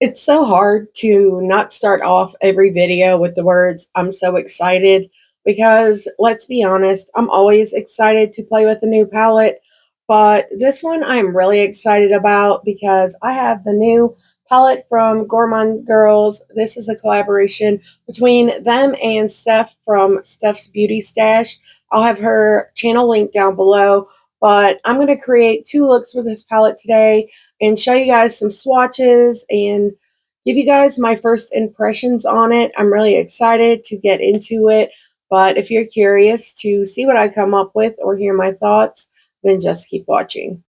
It's so hard to not start off every video with the words, I'm so excited, because let's be honest, I'm always excited to play with a new palette, but this one I'm really excited about because I have the new palette from Gourmande Girls. This is a collaboration between them and Steph from Steff's Beauty Stash. I'll have her channel link down below, but I'm going to create two looks with this palette today and show you guys some swatches and give you guys my first impressions on it. I'm really excited to get into it, but if you're curious to see what I come up with or hear my thoughts, then just keep watching.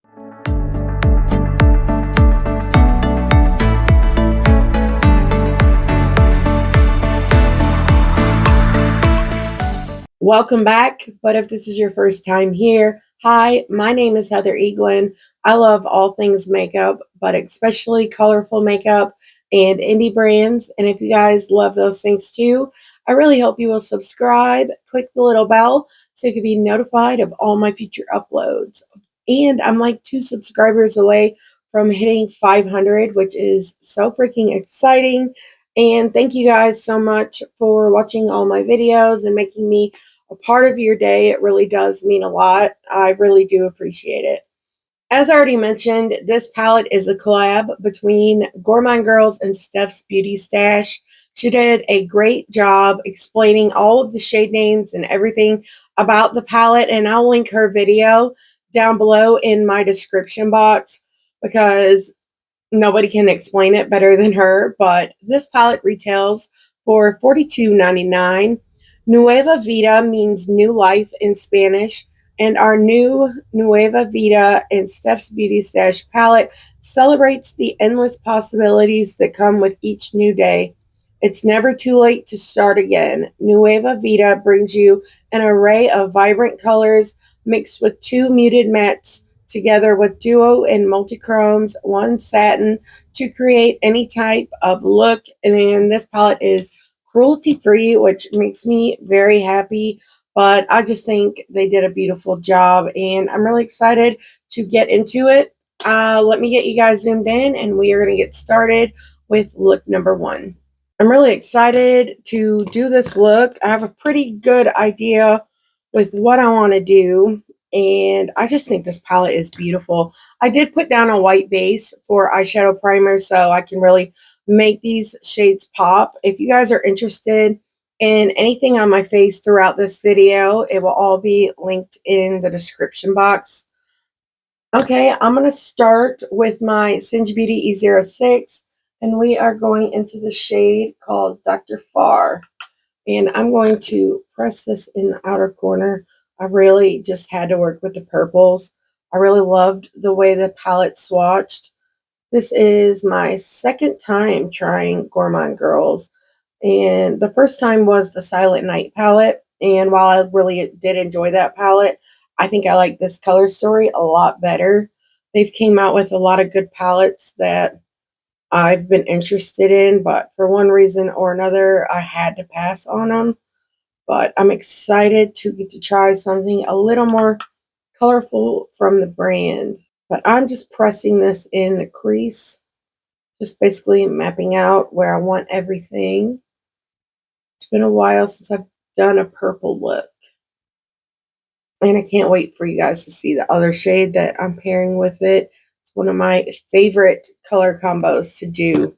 Welcome back, but if this is your first time here, hi, my name is Heather Eaglin. I love all things makeup, but especially colorful makeup and indie brands. And if you guys love those things too, I really hope you will subscribe, click the little bell so you can be notified of all my future uploads. And I'm like 2 subscribers away from hitting 500, which is so freaking exciting. And thank you guys so much for watching all my videos and making me a part of your day. It really does mean a lot. I really do appreciate it. As I already mentioned, this palette is a collab between Gourmande Girls and Steff's Beauty Stash. She did a great job explaining all of the shade names and everything about the palette, and I'll link her video down below in my description box because nobody can explain it better than her. But this palette retails for $42.99. Nueva Vida means new life in Spanish, and our new Nueva Vida and Steff's Beauty Stash palette celebrates the endless possibilities that come with each new day. It's never too late to start again. Nueva Vida brings you an array of vibrant colors mixed with 2 muted mattes together with duo and multichromes, 1 satin to create any type of look. And this palette is cruelty-free, which makes me very happy, but I just think they did a beautiful job, and I'm really excited to get into it. Let me get you guys zoomed in, and we are going to get started with look number 1. I'm really excited to do this look. I have a pretty good idea with what I want to do, and I just think this palette is beautiful. I did put down a white base for eyeshadow primer so I can really make these shades pop. If you guys are interested in anything on my face throughout this video, it will all be linked in the description box. Okay, I'm going to start with my Singe Beauty E06, and we are going into the shade called Dr. Far. And I'm going to press this in the outer corner. I really just had to work with the purples. I really loved the way the palette swatched. This is my second time trying Gourmande Girls, and the first time was the Silent Night palette, and while I really did enjoy that palette, I think I like this color story a lot better. They've came out with a lot of good palettes that I've been interested in, but for one reason or another, I had to pass on them. But I'm excited to get to try something a little more colorful from the brand. But I'm just pressing this in the crease, just basically mapping out where I want everything. It's been a while since I've done a purple look, and I can't wait for you guys to see the other shade that I'm pairing with it. It's one of my favorite color combos to do.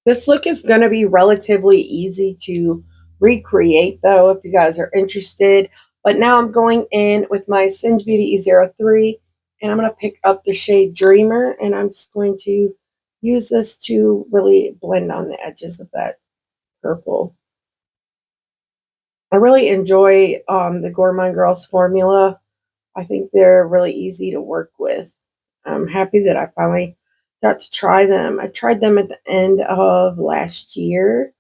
This look is going to be relatively easy to recreate, though, if you guys are interested. But now I'm going in with my Singe Beauty E03, and I'm going to pick up the shade Dreamer, and I'm just going to use this to really blend on the edges of that purple. I really enjoy the Gourmande Girls formula. I think they're really easy to work with. I'm happy that I finally got to try them. I tried them at the end of last year.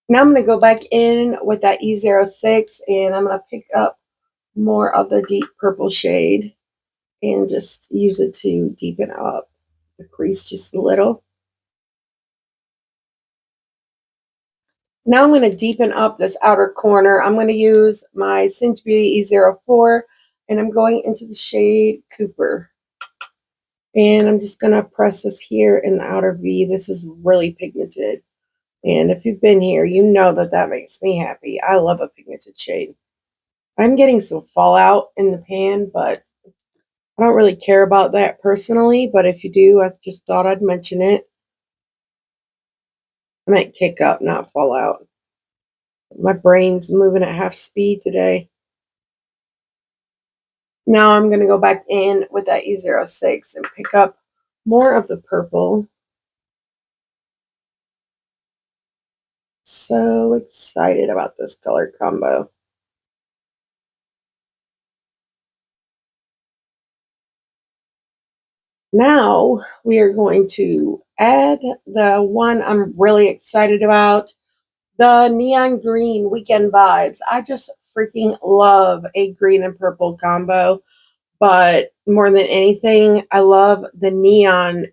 Now I'm going to go back in with that E06, and I'm going to pick up more of the deep purple shade and just use it to deepen up the crease just a little. Now I'm going to deepen up this outer corner. I'm going to use my Singe Beauty E04 and I'm going into the shade Cooper. And I'm just going to press this here in the outer V. This is really pigmented. And if you've been here, you know that that makes me happy. I love a pigmented shade. I'm getting some fallout in the pan, but I don't really care about that personally. But if you do, I just thought I'd mention it. I might kick up, not fall out. My brain's moving at half speed today. Now I'm going to go back in with that E06 and pick up more of the purple. So excited about this color combo. Now we are going to add the one I'm really excited about, the neon green Weekend Vibes. I just freaking love a green and purple combo, but more than anything, I love the neon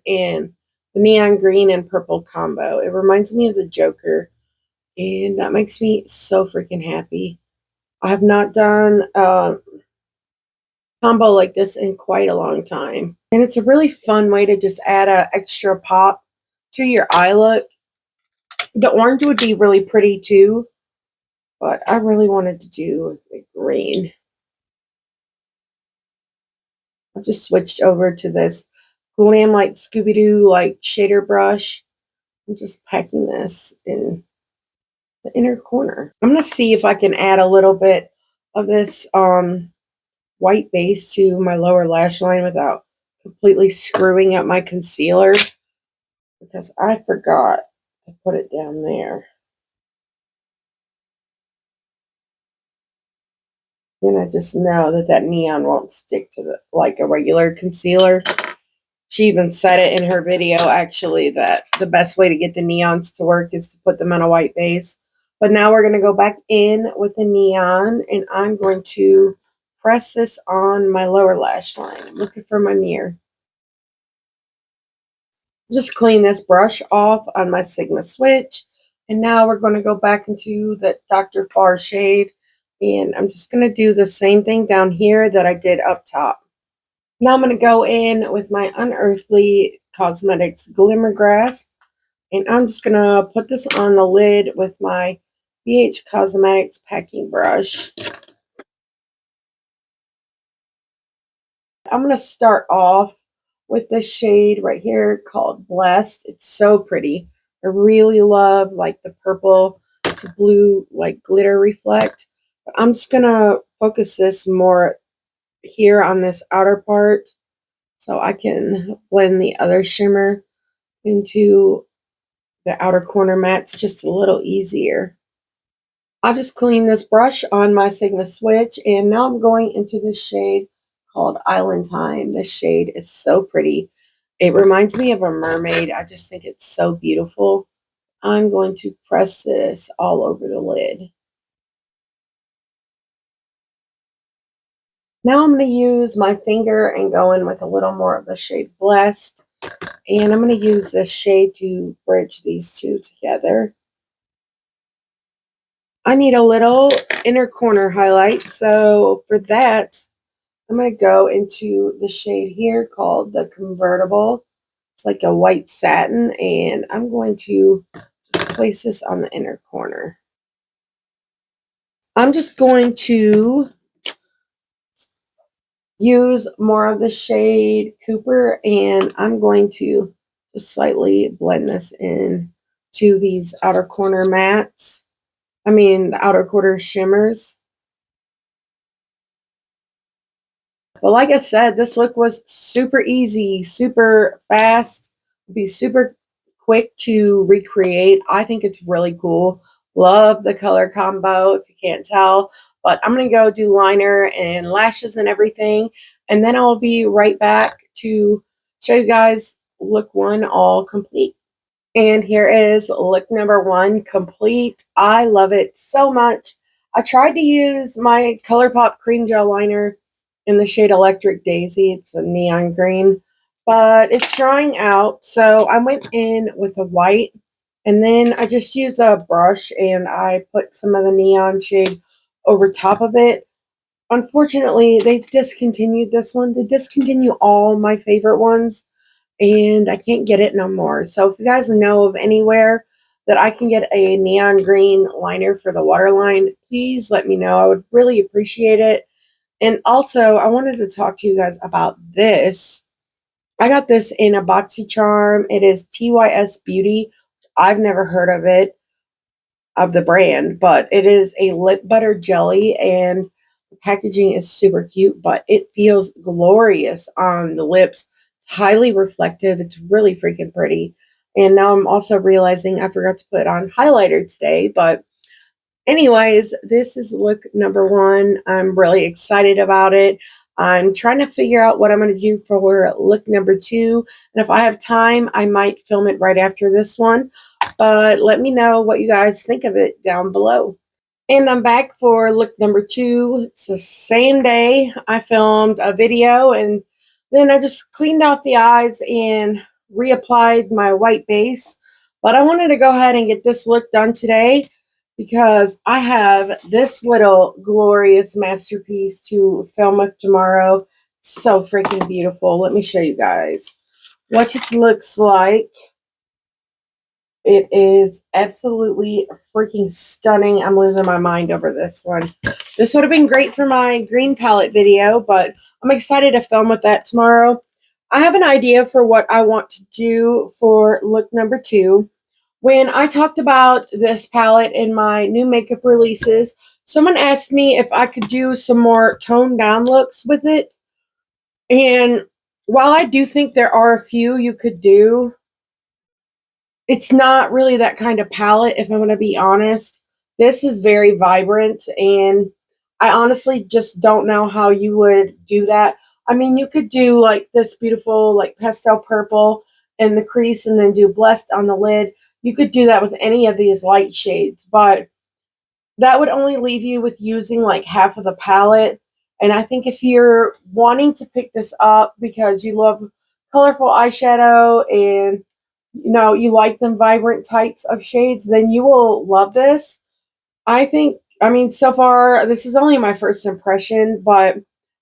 green and purple combo. It reminds me of the Joker, and that makes me so freaking happy. I have not done combo like this in quite a long time. And it's a really fun way to just add an extra pop to your eye look. The orange would be really pretty too, but I really wanted to do the green. I've just switched over to this Glam Light Scooby-Doo like shader brush. I'm just packing this in the inner corner. I'm going to see if I can add a little bit of this white base to my lower lash line without completely screwing up my concealer, because I forgot to put it down there. And I just know that that neon won't stick to the like a regular concealer. She even said it in her video, actually, that the best way to get the neons to work is to put them on a white base. But now we're going to go back in with the neon, and I'm going to press this on my lower lash line. I'm looking for my mirror. Just clean this brush off on my Sigma switch. And now we're going to go back into the Dr. Farr shade. And I'm just going to do the same thing down here that I did up top. Now I'm going to go in with my Unearthly Cosmetics Glimmer Grasp. And I'm just going to put this on the lid with my BH Cosmetics packing brush. I'm going to start off with this shade right here called Blessed. It's so pretty. I really love like the purple to blue like glitter reflect. But I'm just going to focus this more here on this outer part so I can blend the other shimmer into the outer corner mats just a little easier. I've just cleaned this brush on my Sigma switch, and now I'm going into this shade called Island Time. This shade is so pretty. It reminds me of a mermaid. I just think it's so beautiful. I'm going to press this all over the lid. Now I'm going to use my finger and go in with a little more of the shade Blessed. And I'm going to use this shade to bridge these two together. I need a little inner corner highlight, so for that, I'm going to go into the shade here called the Convertible. It's like a white satin, and I'm going to just place this on the inner corner. I'm just going to use more of the shade Cooper, and I'm going to just slightly blend this in to these outer corner mats. The outer corner shimmers. But like I said, this look was super easy, super fast, be super quick to recreate. I think it's really cool. Love the color combo, if you can't tell. But I'm going to go do liner and lashes and everything. And then I'll be right back to show you guys look one all complete. And here is look number one complete. I love it so much. I tried to use my ColourPop cream gel liner in the shade Electric Daisy. It's a neon green, but it's drying out. So I went in with a white, and then I just used a brush and I put some of the neon shade over top of it. unfortunately, they've discontinued this one. They discontinue all my favorite ones, and I can't get it no more. So if you guys know of anywhere that I can get a neon green liner for the waterline, please let me know. I would really appreciate it. And also, I wanted to talk to you guys about this. I got this in a BoxyCharm. It is TYS Beauty. I've never heard of it, of the brand, but it is a lip butter jelly, and the packaging is super cute, but it feels glorious on the lips. It's highly reflective. It's really freaking pretty. And now I'm also realizing I forgot to put on highlighter today, but anyways, this is look number 1. I'm really excited about it. I'm trying to figure out what I'm going to do for look number 2. And if I have time, I might film it right after this one. But let me know what you guys think of it down below. And I'm back for look number 2. It's the same day I filmed a video, and then I just cleaned off the eyes and reapplied my white base. But I wanted to go ahead and get this look done today because I have this little glorious masterpiece to film with tomorrow. So freaking beautiful. Let me show you guys what it looks like. It is absolutely freaking stunning. I'm losing my mind over this one. This would have been great for my green palette video, but I'm excited to film with that tomorrow. I have an idea for what I want to do for look number 2. When I talked about this palette in my new makeup releases, someone asked me if I could do some more toned down looks with it. And while I do think there are a few you could do, it's not really that kind of palette, if I'm going to be honest. This is very vibrant, and I honestly just don't know how you would do that. I mean, you could do like this beautiful like pastel purple in the crease and then do blessed on the lid. You could do that with any of these light shades, but that would only leave you with using like half of the palette. And I think if you're wanting to pick this up because you love colorful eyeshadow and you like them vibrant types of shades, then you will love this. I mean, so far, this is only my first impression, but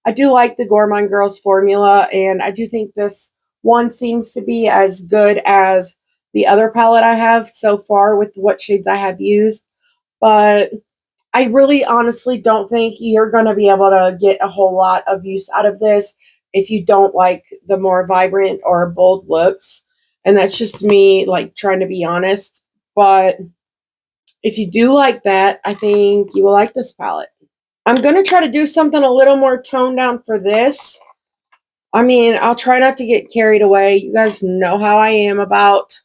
I do like the Gourmande Girls formula, and I do think this one seems to be as good as the other palette I have so far with what shades I have used. But I really honestly don't think you're going to be able to get a whole lot of use out of this if you don't like the more vibrant or bold looks. And that's just me, like, trying to be honest. But if you do like that, I think you will like this palette. I'm going to try to do something a little more toned down for this. I mean, I'll try not to get carried away. You guys know how I am about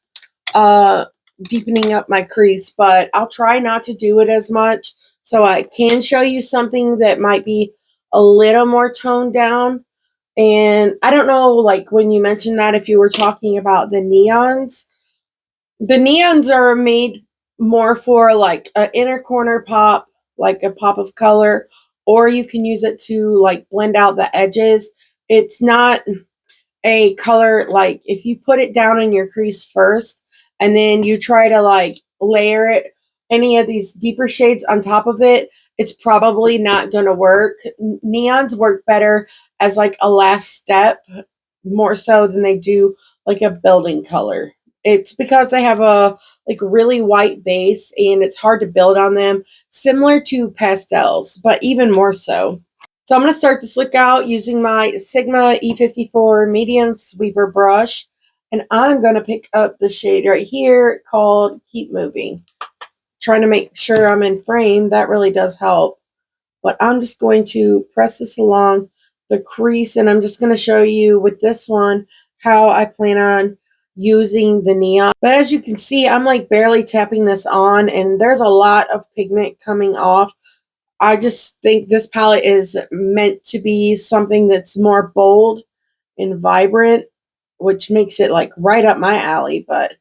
deepening up my crease, but I'll try not to do it as much so I can show you something that might be a little more toned down. And I don't know, like, when you mentioned that, if you were talking about the neons. The neons are made more for like an inner corner pop, like a pop of color, or you can use it to like blend out the edges. It's not a color, like if you put it down in your crease first and then you try to like layer it, any of these deeper shades on top of it, it's probably not going to work. Neons work better as like a last step, more so than they do like a building color. It's because they have a like really white base and it's hard to build on them, similar to pastels, but even more so. So I'm going to start this look out using my Sigma E54 medium sweeper brush, and I'm going to pick up the shade right here called Keep Moving. Trying to make sure I'm in frame, that really does help. But I'm just going to press this along the crease, and I'm just going to show you with this one how I plan on using the neon. But as you can see, I'm like barely tapping this on, and there's a lot of pigment coming off. I just think this palette is meant to be something that's more bold and vibrant, which makes it like right up my alley, but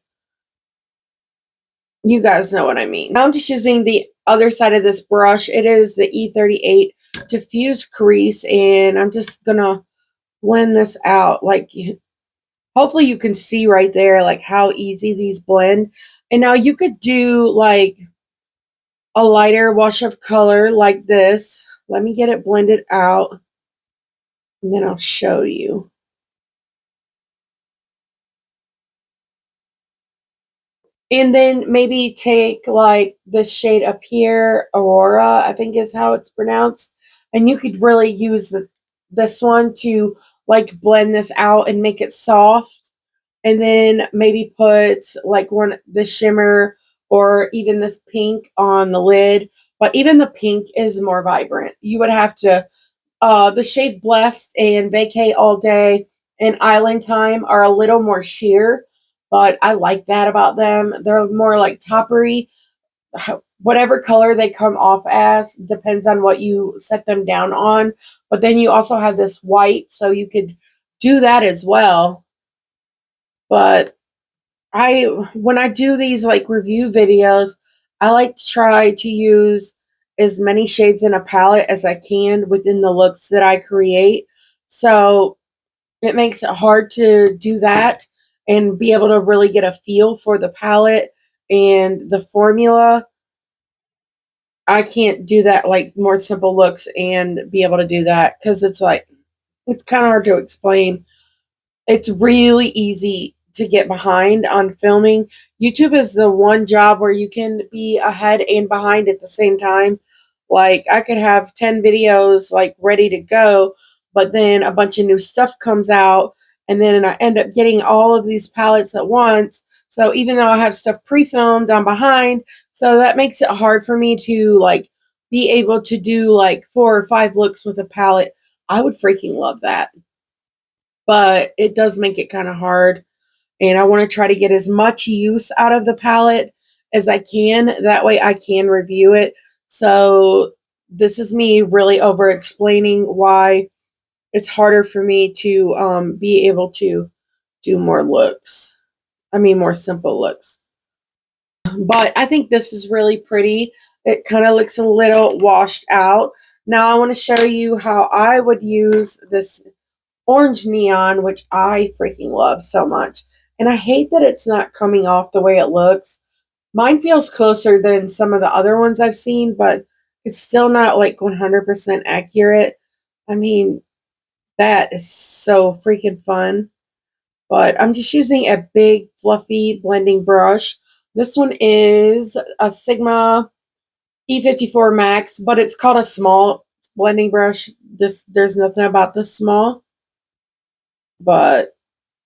you guys know what I mean. Now I'm just using the other side of this brush. It is the E38 Diffuse Crease, and I'm just gonna blend this out. Like, hopefully you can see right there like how easy these blend. And now you could do like a lighter wash of color like this, let me get it blended out, and then I'll show you. And then maybe take like this shade up here, Aurora, I think is how it's pronounced. And you could really use this one to like blend this out and make it soft. And then maybe put like the shimmer or even this pink on the lid. But even the pink is more vibrant. You would have to, the shade Blessed and Vacay All Day and Island Time are a little more sheer, but I like that about them. They're more like toppery. Whatever color they come off as depends on what you set them down on. But then you also have this white, so you could do that as well. But when I do these like review videos, I like to try to use as many shades in a palette as I can within the looks that I create. So it makes it hard to do that and be able to really get a feel for the palette and the formula. I can't do that like more simple looks and be able to do that because it's like, it's kind of hard to explain. It's really easy to get behind on filming. YouTube is the one job where you can be ahead and behind at the same time. Like I could have 10 videos like ready to go, but then a bunch of new stuff comes out and then I end up getting all of these palettes at once. So even though I have stuff pre-filmed, I'm behind. So that makes it hard for me to like be able to do like 4 or 5 looks with a palette. I would freaking love that, but it does make it kind of hard. And I want to try to get as much use out of the palette as I can. That way I can review it. So this is me really over explaining why it's harder for me to be able to do more looks. I mean, more simple looks. But I think this is really pretty. It kind of looks a little washed out. Now I want to show you how I would use this orange neon, which I freaking love so much. And I hate that it's not coming off the way it looks. Mine feels closer than some of the other ones I've seen, but it's still not like 100% accurate. I mean, that is so freaking fun. But I'm just using a big fluffy blending brush. This one is a Sigma E54 Max, but it's called a small blending brush. There's nothing about this small, but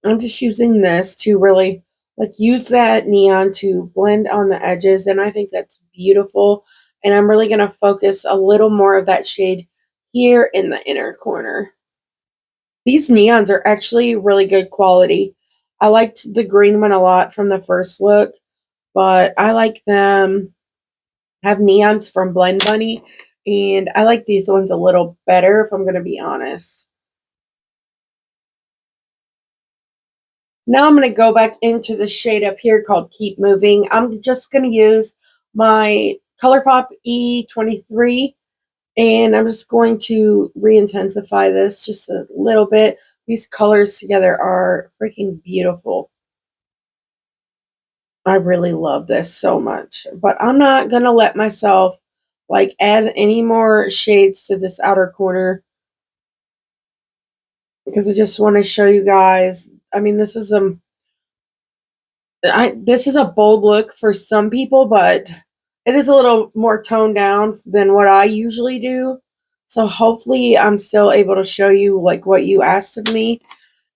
I'm just using this to really like use that neon to blend on the edges, and I think that's beautiful. And I'm really going to focus a little more of that shade here in the inner corner. These neons are actually really good quality. I liked the green one a lot from the first look, but I like them. I have neons from Blend Bunny, and I like these ones a little better if I'm going to be honest. Now I'm going to go back into the shade up here called Keep Moving. I'm just going to use my ColourPop E23, and I'm just going to re-intensify this just a little bit. These colors together are freaking beautiful. I really love this so much, but I'm not going to let myself like add any more shades to this outer corner because I just want to show you guys. I mean, this is a bold look for some people, but it is a little more toned down than what I usually do. So hopefully I'm still able to show you like what you asked of me.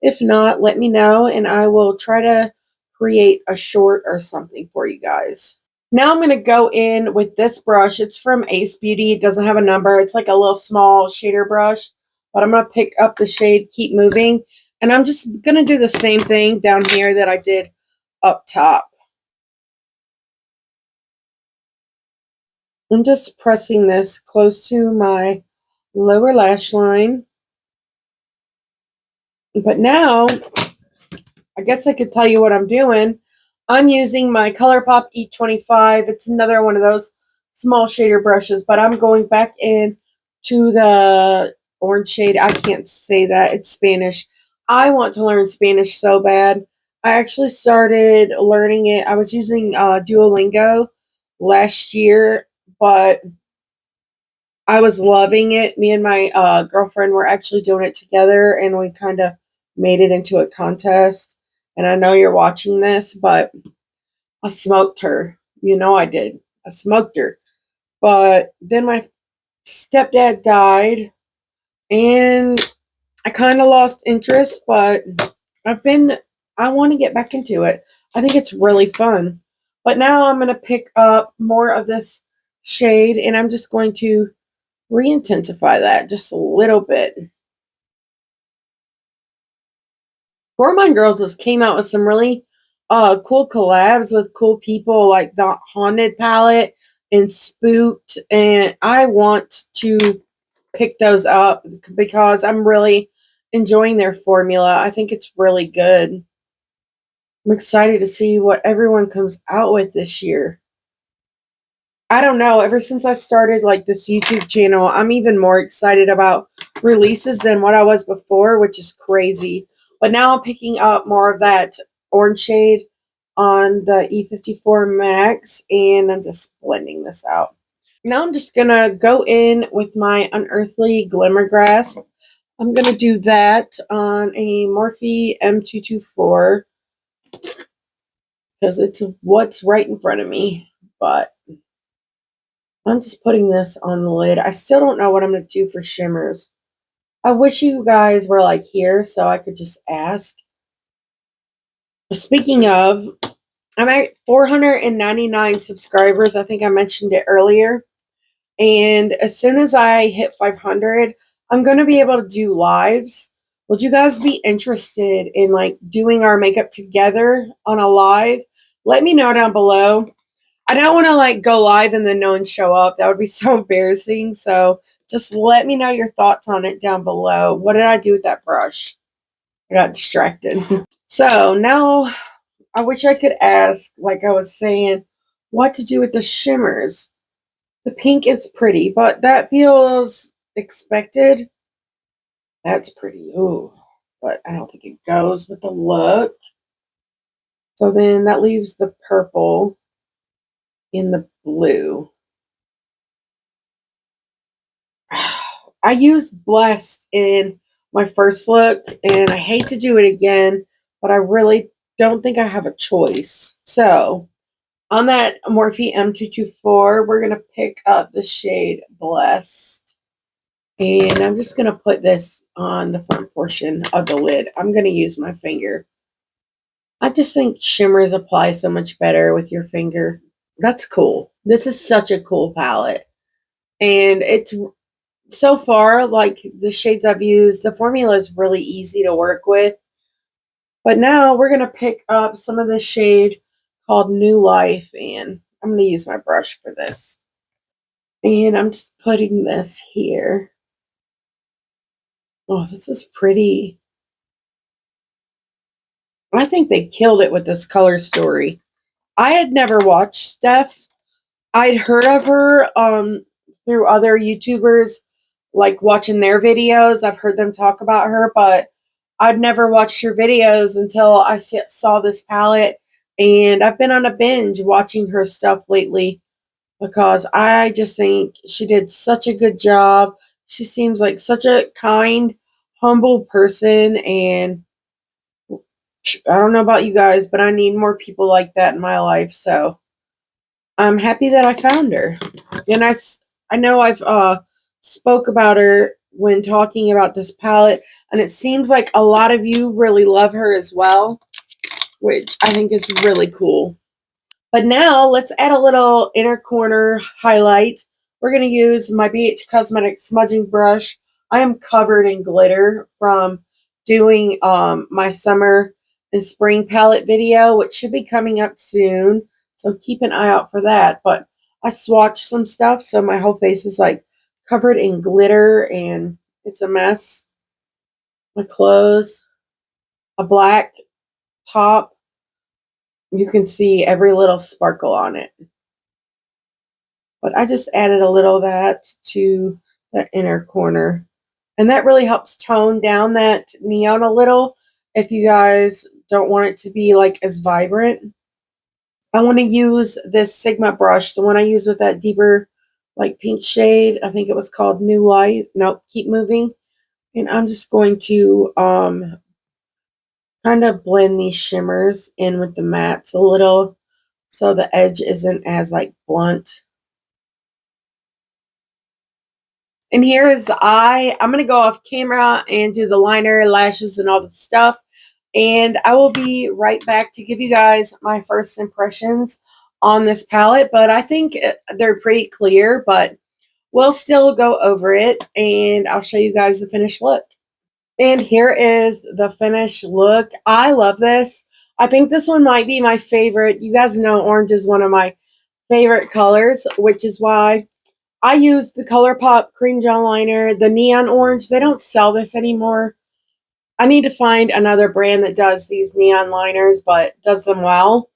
If not, let me know and I will try to create a short or something for you guys. Now I'm going to go in with this brush. It's from Ace Beauty. It doesn't have a number. It's like a little small shader brush. But I'm going to pick up the shade Keep Moving. And I'm just going to do the same thing down here that I did up top. I'm just pressing this close to my lower lash line. But now, I guess I could tell you what I'm doing. I'm using my ColourPop E25. It's another one of those small shader brushes, but I'm going back in to the orange shade. I can't say that. It's Spanish. I want to learn Spanish so bad. I actually started learning it. I was using Duolingo last year, but I was loving it. Me and my girlfriend were actually doing it together, and we kind of made it into a contest. And I know you're watching this, but I smoked her. You know I did. I smoked her. But then my stepdad died, and I kind of lost interest, but I want to get back into it. I think it's really fun. But now I'm going to pick up more of this shade, and I'm just going to re-intensify that just a little bit. Gourmande Girls has came out with some really cool collabs with cool people, like the Haunted palette and Spooked, and I want to pick those up because I'm really enjoying their formula. I think it's really good. I'm excited to see what everyone comes out with this year. I don't know, ever since I started like this YouTube channel, I'm even more excited about releases than what I was before, which is crazy. But now I'm picking up more of that orange shade on the E54 Max, and I'm just blending this out. Now I'm just gonna go in with my Unearthly Glimmer Grasp. I'm gonna do that on a Morphe M224 because it's what's right in front of me. But I'm just putting this on the lid. I still don't know what I'm going to do for shimmers. I wish you guys were like here so I could just ask. Speaking of, I'm at 499 subscribers. I think I mentioned it earlier. And as soon as I hit 500, I'm going to be able to do lives. Would you guys be interested in like doing our makeup together on a live? Let me know down below. I don't want to like go live and then no one show up. That would be so embarrassing. So just let me know your thoughts on it down below. What did I do with that brush? I got distracted. So now I wish I could ask, like I was saying, what to do with the shimmers. The pink is pretty, but that feels expected. That's pretty. Ooh, but I don't think it goes with the look. So then that leaves the purple in the blue. I used Blessed in my first look, and I hate to do it again, but I really don't think I have a choice. So, on that Morphe M224, we're going to pick up the shade Blessed. And I'm just going to put this on the front portion of the lid. I'm going to use my finger. I just think shimmers apply so much better with your finger. That's cool. This is such a cool palette. And it's so far, like the shades I've used, the formula is really easy to work with. But now we're going to pick up some of this shade called New Life, and I'm going to use my brush for this. And I'm just putting this here. Oh, this is pretty. I think they killed it with this color story. I had never watched Steffs. I'd heard of her through other YouTubers, like watching their videos. I've heard them talk about her, but I'd never watched her videos until I saw this palette, and I've been on a binge watching her stuff lately because I just think she did such a good job. She seems like such a kind, humble person, and I don't know about you guys, but I need more people like that in my life, so I'm happy that I found her. And I know I've spoke about her when talking about this palette, and it seems like a lot of you really love her as well, which I think is really cool. But now let's add a little inner corner highlight. We're going to use my BH Cosmetics smudging brush. I am covered in glitter from doing my summer and spring palette video, which should be coming up soon. So keep an eye out for that. But I swatched some stuff, so my whole face is like covered in glitter and it's a mess. My clothes, a black top. You can see every little sparkle on it. But I just added a little of that to the inner corner. And that really helps tone down that neon a little if you guys don't want it to be like as vibrant. I want to use this Sigma brush, the one I use with that deeper like pink shade. I think it was called New Life. Nope, Keep Moving. And I'm just going to kind of blend these shimmers in with the mattes a little so the edge isn't as like blunt. And here is the eye. I'm going to go off camera and do the liner, lashes, and all the stuff. And I will be right back to give you guys my first impressions on this palette. But I think they're pretty clear, but we'll still go over it. And I'll show you guys the finished look. And here is the finished look. I love this. I think this one might be my favorite. You guys know orange is one of my favorite colors, which is why I use the ColourPop cream gel liner, the neon orange. They don't sell this anymore. I need to find another brand that does these neon liners, but does them well.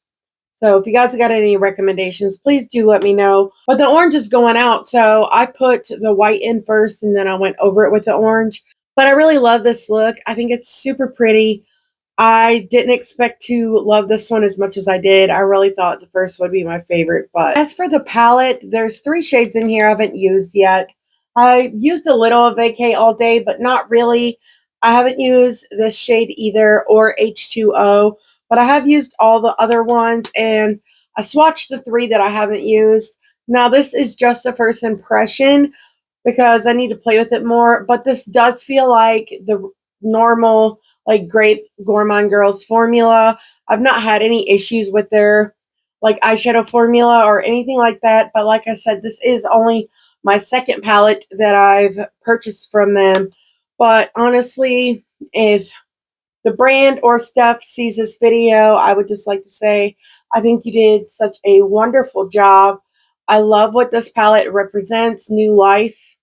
So if you guys got any recommendations, please do let me know. But the orange is going out, so I put the white in first, and then I went over it with the orange. But I really love this look. I think it's super pretty. I didn't expect to love this one as much as I did. I really thought the first would be my favorite. But as for the palette, there's 3 shades in here I haven't used yet. I used a little of Vacay All Day, but not really. I haven't used this shade either, or H2O, but I have used all the other ones, and I swatched the 3 that I haven't used. Now, this is just a first impression because I need to play with it more, but this does feel like the normal, like, great Gourmande Girls formula. I've not had any issues with their, like, eyeshadow formula or anything like that, but like I said, this is only my second palette that I've purchased from them. But honestly, if the brand or Steffs sees this video, I would just like to say, I think you did such a wonderful job. I love what this palette represents, new life.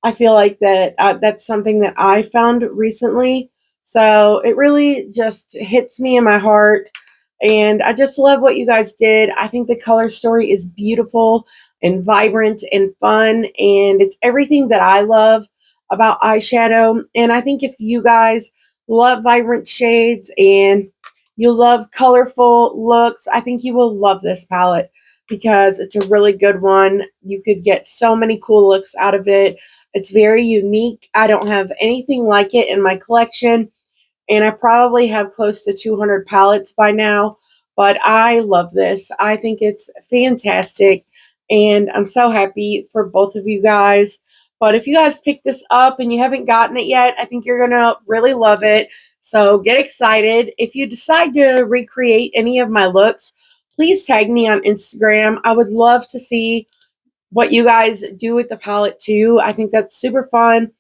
I feel like that that's something that I found recently. So it really just hits me in my heart. And I just love what you guys did. I think the color story is beautiful and vibrant and fun. And it's everything that I love about eyeshadow. And I think if you guys love vibrant shades and you love colorful looks, I think you will love this palette because it's a really good one. You could get so many cool looks out of it. It's very unique. I don't have anything like it in my collection, and I probably have close to 200 palettes by now, but I love this. I think it's fantastic, and I'm so happy for both of you guys. But if you guys pick this up and you haven't gotten it yet, I think you're going to really love it. So get excited. If you decide to recreate any of my looks, please tag me on Instagram. I would love to see what you guys do with the palette too. I think that's super fun.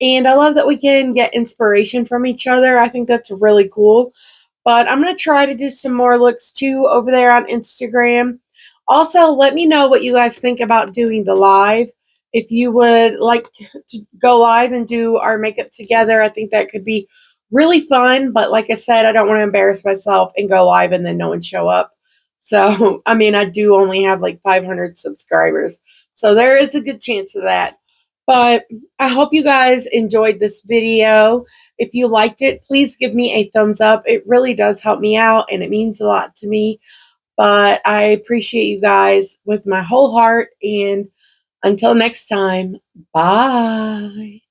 And I love that we can get inspiration from each other. I think that's really cool. But I'm going to try to do some more looks too over there on Instagram. Also, let me know what you guys think about doing the live. If you would like to go live and do our makeup together, I think that could be really fun. But like I said, I don't want to embarrass myself and go live and then no one show up. So, I mean, I do only have like 500 subscribers. So there is a good chance of that. But I hope you guys enjoyed this video. If you liked it, please give me a thumbs up. It really does help me out and it means a lot to me. But I appreciate you guys with my whole heart. And until next time, bye.